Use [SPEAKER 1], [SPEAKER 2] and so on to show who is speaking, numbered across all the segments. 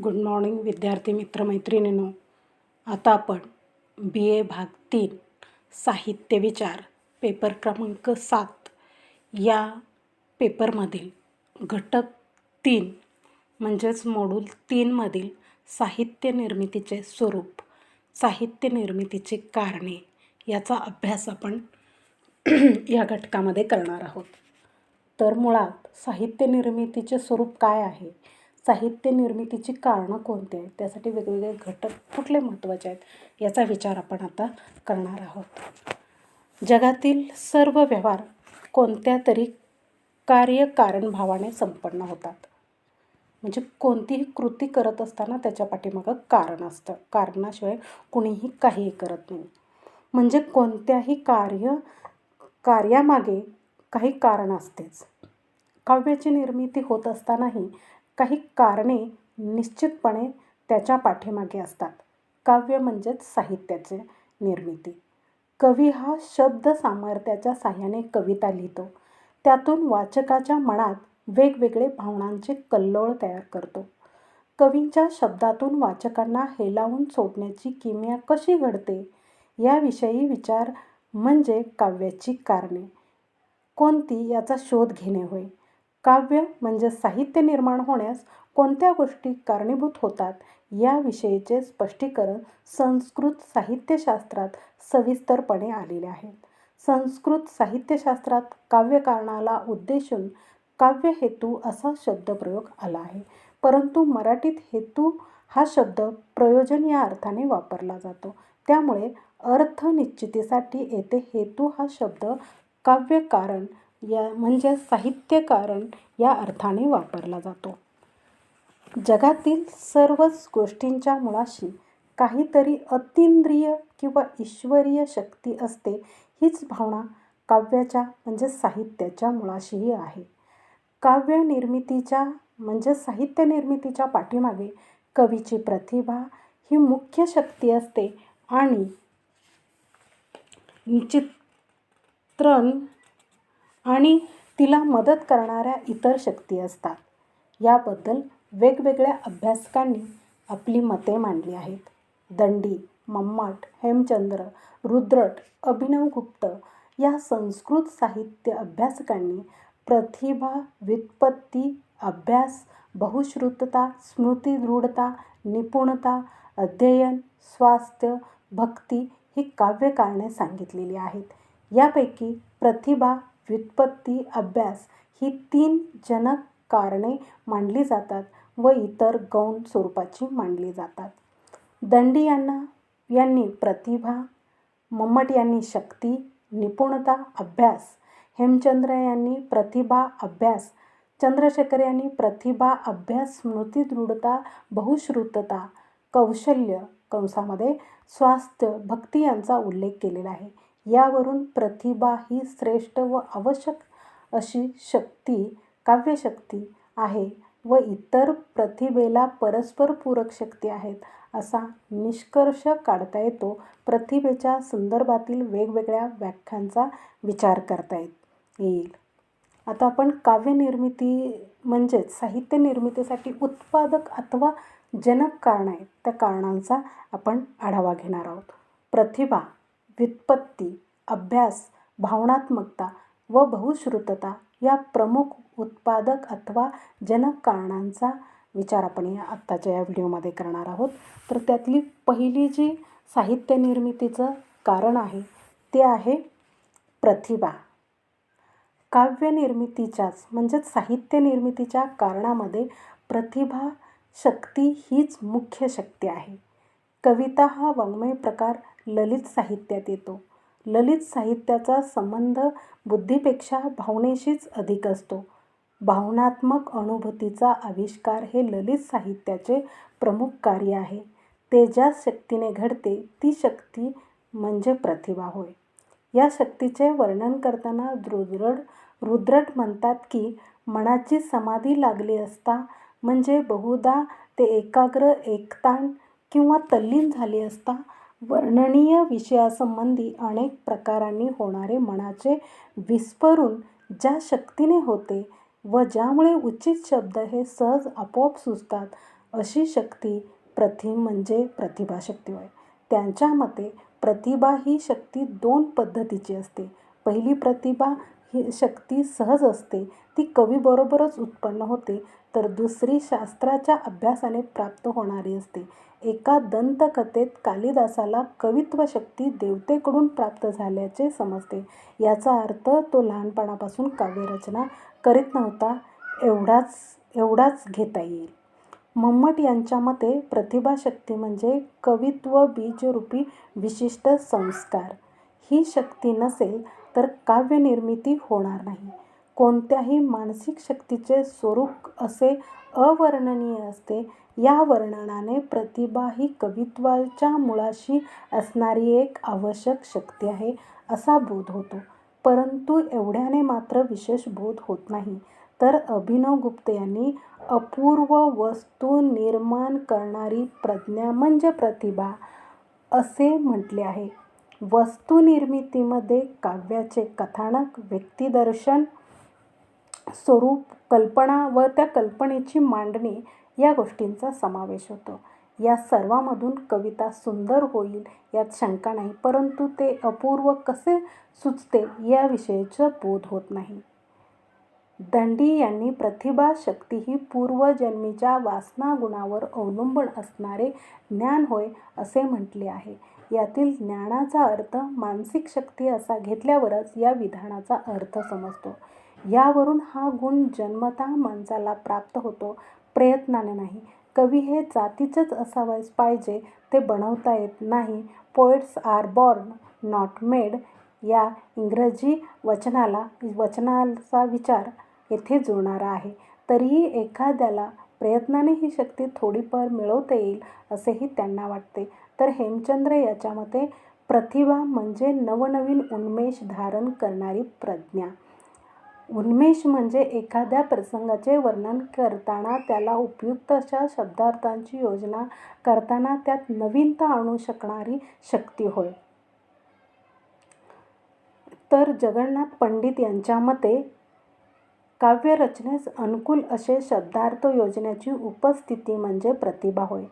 [SPEAKER 1] Good morning विद्यार्थी मित्रमैत्रिणींनो. आता आपण BA भाग 3 साहित्य विचार पेपर क्रमांक 7 या पेपरमधील घटक 3 म्हणजेच मॉड्यूल 3 मधील साहित्य निर्मितीचे स्वरूप, साहित्य निर्मितीची कारणे याचा अभ्यास आपण या घटकामध्ये करणार आहोत. तर मुळात साहित्य निर्मितीचे स्वरूप काय आहे, साहित्य निर्मितीची कारणं कोणती आहेत, त्यासाठी वेगवेगळे घटक कुठले महत्त्वाचे आहेत याचा विचार आपण आता करणार आहोत. जगातील सर्व व्यवहार कोणत्या तरी कार्यकारणभावाने संपन्न होतात. म्हणजे कोणतीही कृती करत असताना त्याच्या पाठीमागं कारण असतं. कारणाशिवाय कुणीही काहीही करत नाही. म्हणजे कोणत्याही कार्यामागे काही कारण असतेच. काव्याची निर्मिती होत असतानाही काही कारणे निश्चितपणे त्याच्या पाठीमागे असतात. काव्य म्हणजेच साहित्याची निर्मिती. कवी हा शब्द सामर्थ्याच्या साहाय्याने कविता लिहितो. त्यातून वाचकाच्या मनात वेगवेगळे भावनांचे कल्लोळ तयार करतो. कवींच्या शब्दातून वाचकांना हेलावून सोडण्याची किमया कशी घडते याविषयी विचार म्हणजे काव्याची कारणे कोणती याचा शोध घेणे होय. काव्य म्हणजे साहित्य निर्माण होण्यास कोणत्या गोष्टी कारणीभूत होतात याविषयीचे स्पष्टीकरण संस्कृत साहित्यशास्त्रात सविस्तरपणे आलेले आहे. संस्कृत साहित्यशास्त्रात काव्यकारणाला उद्देशून काव्यहेतू असा शब्दप्रयोग आला आहे. परंतु मराठीत हेतू हा शब्द प्रयोजन या अर्थाने वापरला जातो. त्यामुळे अर्थनिश्चितीसाठी येथे हेतू हा शब्द काव्यकारण या म्हणजे साहित्यकारण या अर्थाने वापरला जातो. जगातील सर्वच गोष्टींच्या मुळाशी काहीतरी अतींद्रिय किंवा ईश्वरीय शक्ती असते. हीच भावना काव्याच्या म्हणजे साहित्याच्या मुळाशीही आहे. काव्य निर्मितीच्या म्हणजे साहित्य निर्मितीच्या पाठीमागे कवीची प्रतिभा ही मुख्य शक्ती असते आणि चित्रण आणि तिला मदत करणाऱ्या इतर शक्ती असतात. याबद्दल वेगवेगळ्या अभ्यासकांनी आपली मते मांडली आहेत. दंडी, मम्मट, हेमचंद्र, रुद्रट, अभिनवगुप्त या संस्कृत साहित्य अभ्यासकांनी प्रतिभा, व्युत्पत्ती, अभ्यास, बहुश्रुतता, स्मृतिदृढता, निपुणता, अध्ययन, स्वास्थ्य, भक्ती ही काव्यकारणे सांगितलेली आहेत. यापैकी प्रतिभा, व्युत्पत्ती, अभ्यास ही 3 जनक कारणे मानली जातात व इतर गौण स्वरूपाची मानली जातात. दंडी यांनी प्रतिभा, मम्मट यांनी शक्ती, निपुणता, अभ्यास, हेमचंद्र यांनी प्रतिभा, अभ्यास, चंद्रशेखर यांनी प्रतिभा, अभ्यास, स्मृतिदृढता, बहुश्रुतता, कौशल्य कंसामध्ये स्वास्थ्य, भक्ती यांचा उल्लेख केलेला आहे. यावरून प्रतिभा ही श्रेष्ठ व आवश्यक अशी शक्ती काव्यशक्ती आहे व इतर प्रतिभेला परस्पर पूरक शक्ती आहेत असा निष्कर्ष काढता येतो. प्रतिभेच्या संदर्भातील वेगवेगळ्या व्याख्यांचा विचार करता येईल. आता आपण काव्यनिर्मिती म्हणजेच साहित्य निर्मितीसाठी उत्पादक अथवा जनक कारण आहेत त्या कारणांचा आपण आढावा घेणार आहोत. प्रतिभा, व्युत्पत्ती, अभ्यास, भावनात्मकता व बहुश्रुतता या प्रमुख उत्पादक अथवा जनक कारणांचा विचार आपण आत्ताच्या या व्हिडिओमध्ये करणार आहोत. तर त्यातली पहिली जी साहित्य निर्मितीचं कारण आहे ते आहे प्रतिभा. काव्य निर्मितीच्याच म्हणजेच साहित्य निर्मितीच्या कारणामध्ये प्रतिभा शक्ती हीच मुख्य शक्ती आहे. कविता हा वाङ्मय प्रकार ललित साहित्यात येतो. ललित साहित्याचा संबंध बुद्धीपेक्षा भावनेशीच अधिक असतो. भावनात्मक अनुभूतीचा आविष्कार हे ललित साहित्याचे प्रमुख कार्य आहे. ते ज्या शक्तीने घडते ती शक्ती म्हणजे प्रतिभा होय. या शक्तीचे वर्णन करताना रुद्रट म्हणतात की मनाची समाधी लागली असता म्हणजे बहुधा ते एकाग्र, एकतान किंवा तल्लीन झाले असता वर्णनीय विषयासंबंधी अनेक प्रकारांनी होणारे मनाचे विस्फोरण ज्या शक्तीने होते व ज्यामुळे उचित शब्द हे सहज आपोआप सुचतात अशी शक्ती म्हणजे प्रतिभाशक्ती होय. त्यांच्या मते प्रतिभा ही शक्ती 2 पद्धतीची असते. पहिली प्रतिभा ही शक्ती सहज असते, ती कवीबरोबरच उत्पन्न होते. तर दुसरी शास्त्राच्या अभ्यासाने प्राप्त होणारी असते. एका दंतकथेत कालिदासाला कवित्व शक्ती देवतेकडून प्राप्त झाल्याचे समजते. याचा अर्थ तो लहानपणापासून काव्यरचना करीत नव्हता एवढाच घेता येईल. मम्मट यांच्या मते प्रतिभाशक्ती म्हणजे कवित्व बीजरूपी विशिष्ट संस्कार. ही शक्ती नसेल तर काव्यनिर्मिती होणार नाही. कोणत्याही मानसिक शक्तीचे स्वरूप असे अवर्णनीय असते. या वर्णनाने प्रतिभा ही कवित्वाच्या मुळाशी असणारी एक आवश्यक शक्ती आहे असा बोध होतो. परंतु एवढ्याने मात्र विशेष बोध होत नाही. तर अभिनवगुप्त यांनी अपूर्व वस्तू निर्माण करणारी प्रज्ञा म्हणजे प्रतिभा असे म्हटले आहे. वस्तुनिर्मितीमध्ये काव्याचे कथानक, व्यक्तिदर्शन, स्वरूप, कल्पना व त्या कल्पनेची मांडणी या गोष्टींचा समावेश होतो. या सर्वांमधून कविता सुंदर होईल यात शंका नाही, परंतु ते अपूर्व कसे सुचते याविषयीचा बोध होत नाही. दंडी यांनी प्रतिभा शक्ती ही पूर्वजन्मीच्या वासनागुणावर अवलंबून असणारे ज्ञान होय असे म्हटले आहे. यातील ज्ञानाचा अर्थ मानसिक शक्ती असा घेतल्यावरच या विधानाचा अर्थ समजतो. यावरून हा गुण जन्मतः माणसाला प्राप्त होतो, प्रयत्नाने नाही. कवी हे जातीचेच असावयास पाहिजे ते बनवता येत नाही. Poets are born not made या इंग्रजी वचनाचा विचार येथे जुळणारा आहे. तरीही एखाद्याला प्रयत्नाने ही शक्ती थोडीफार मिळवता येईल असेही त्यांना वाटते. तर हेमचंद्र याच्या मते प्रतिभा म्हणजे नवनवीन उन्मेष धारण करणारी प्रज्ञा. उन्मेष म्हणजे एखाद्या प्रसंगाचे वर्णन करताना त्याला उपयुक्त अशा शब्दार्थांची योजना करताना त्यात नवीनता आणू शकणारी शक्ती होय. तर जगन्नाथ पंडित यांच्या मते काव्यरचनेस अनुकूल असे शब्दार्थ योजण्याची उपस्थिती म्हणजे प्रतिभा होय.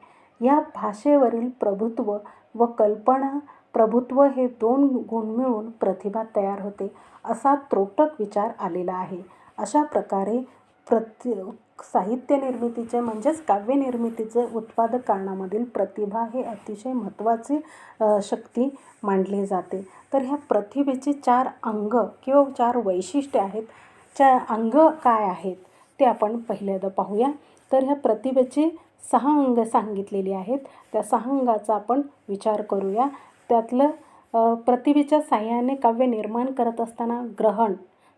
[SPEAKER 1] या भाषेवरील प्रभुत्व व कल्पना प्रभुत्व हे 2 गुण मिळून प्रतिभा तयार होते असा त्रोटक विचार आलेला आहे. अशा प्रकारे साहित्य निर्मितीचे म्हणजेच काव्यनिर्मितीचे उत्पादक कारणामधील प्रतिभा हे अतिशय महत्त्वाची शक्ती मानली जाते. तर ह्या प्रतिभेचे 4 अंग किंवा 4 वैशिष्ट्ये आहेत. अंग काय आहेत ते आपण पहिल्यांदा पाहूया. तर ह्या प्रतिभेचे 6 अंग सांगितलेली आहेत. त्या 6 अंगाचा आपण विचार करूया. त्यातलं प्रतिभेच्या साहाय्याने काव्य निर्माण करत असताना ग्रहण,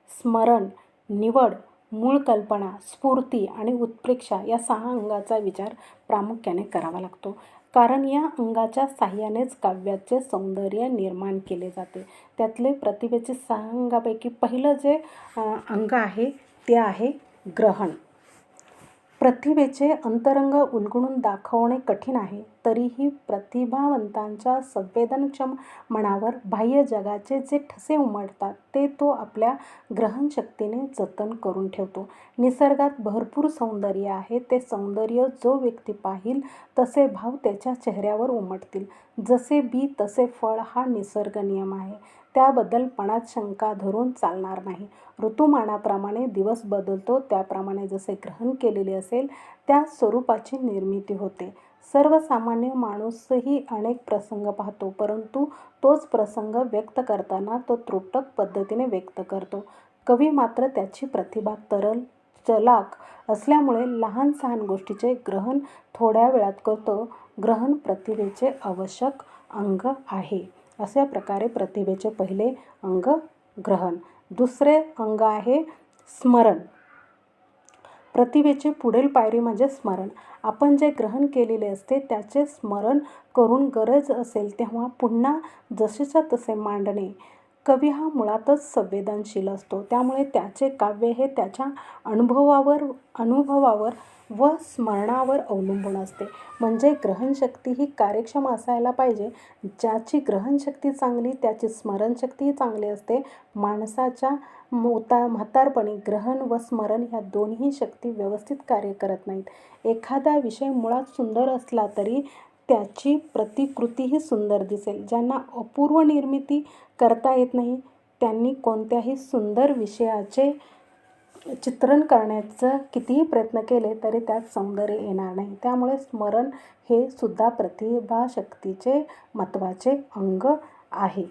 [SPEAKER 1] स्मरण, निवड, मूळ कल्पना, स्फूर्ती आणि उत्प्रेक्षा या 6 अंगाचा विचार प्रामुख्याने करावा लागतो. कारण या अंगाच्या साहाय्यानेच काव्याचे सौंदर्य निर्माण केले जाते. त्यातले प्रतिभेचे 6 अंगापैकी पहिलं जे अंग आहे ते आहे ग्रहण. प्रतिभेचे अंतरंग उलगडून दाखवणे कठीण आहे. तरीही प्रतिभावंतांच्या संवेदनक्षम मनावर बाह्य जगाचे जे ठसे उमटतात ते तो आपल्या ग्रहणशक्तीने जतन करून ठेवतो. निसर्गात भरपूर सौंदर्य आहे. ते सौंदर्य जो व्यक्ती पाहील तसे भाव त्याच्या चेहऱ्यावर उमटतील. जसे बी तसे फळ हा निसर्ग नियम आहे. त्याबद्दल पणात शंका धरून चालणार नाही. ऋतुमानाप्रमाणे दिवस बदलतो त्याप्रमाणे जसे ग्रहण केलेले असेल त्या स्वरूपाची निर्मिती होते. सर्वसामान्य माणूसही अनेक प्रसंग पाहतो, परंतु तोच प्रसंग व्यक्त करताना तो त्रोटक पद्धतीने व्यक्त करतो. कवी मात्र त्याची प्रतिभा तरल चलाक असल्यामुळे लहान सहान गोष्टीचे ग्रहण थोड्या वेळात करतो. ग्रहण प्रतिभेचे आवश्यक अंग आहे. अशा प्रकारे प्रतिभेचे पहिले अंग ग्रहण. दुसरे अंग आहे स्मरण. प्रतिभेची पुढील पायरी म्हणजे स्मरण. आपण जे ग्रहण केलेले असते त्याचे स्मरण करून गरज असेल तेव्हा पुन्हा जसेच्या तसे मांडणे. कवी हा मुळातच संवेदनशील असतो, त्यामुळे त्याचे काव्य हे त्याच्या अनुभवावर व स्मरणावर अवलंबून असते. म्हणजे ग्रहणशक्ती ही कार्यक्षम असायला पाहिजे. ज्याची ग्रहणशक्ती चांगली त्याची स्मरणशक्तीही चांगली असते. माणसाच्या म्हातारपणी ग्रहण व स्मरण ह्या दोन्ही शक्ती व्यवस्थित कार्य करत नाहीत. एखादा विषय मुळात सुंदर असला तरी त्याची प्रतिकृतीही सुंदर दिसेल. ज्यांना अपूर्व निर्मिती करता येत नाही त्यांनी कोणत्याही सुंदर विषयाचे चित्रण करण्याचं कितीही प्रयत्न केले तरी त्यात सौंदर्य येणार नाही. त्यामुळे स्मरण हे सुद्धा प्रतिभाशक्तीचे महत्त्वाचे अंग आहे.